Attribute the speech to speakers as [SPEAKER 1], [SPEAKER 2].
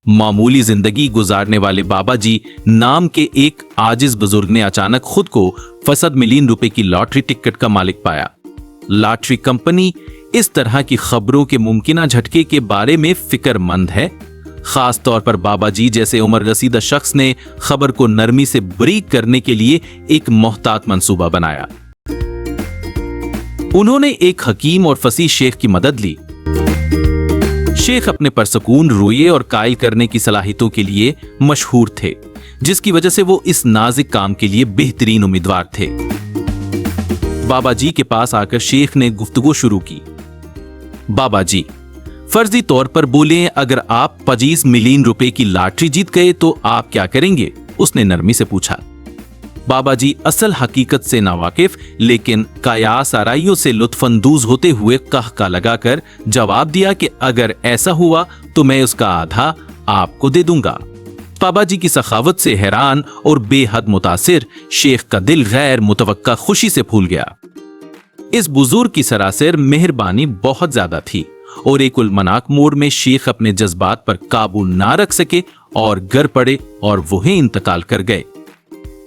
[SPEAKER 1] मामूली जिंदगी गुजारने वाले बाबा जी नाम के एक आजिज बुजुर्ग ने अचानक खुद को फसद मिलियन रुपए की लॉटरी टिकट का मालिक पाया। लॉटरी कंपनी इस तरह की खबरों के मुमकिन झटके के बारे में फिक्रमंद है। खास तौर पर बाबा जी जैसे उम्र रसीदा शख्स ने खबर को नरमी से बरीक करने के लिए एक मोहतात मंसूबा बनाया। उन्होंने एक हकीम और फसीह शेख की मदद ली। शेख अपने परसकून रोये और कायल करने की सलाहियतों के लिए मशहूर थे, जिसकी वजह से वो इस नाजुक काम के लिए बेहतरीन उम्मीदवार थे। बाबा जी के पास आकर शेख ने गुफ्तगू शुरू की। बाबा जी, फर्जी तौर पर बोले, अगर आप 25 मिलियन रुपए की लॉटरी जीत गए तो आप क्या करेंगे? उसने नरमी से पूछा। बाबा जी असल हकीकत से नावाकिफ लेकिन कयास आराइयों से लुत्फानंदोज होते हुए कहका लगाकर जवाब दिया कि अगर ऐसा हुआ तो मैं उसका आधा आपको दे दूंगा। बाबा जी की सखावत से हैरान और बेहद मुतासिर शेख का दिल गैर मुतवक्का खुशी से फूल गया। इस बुजुर्ग की सरासर मेहरबानी बहुत ज्यादा थी और एक उलमनाक मोड़ में शेख अपने जज्बात पर काबू ना रख सके और गर पड़े और वही इंतकाल कर गए।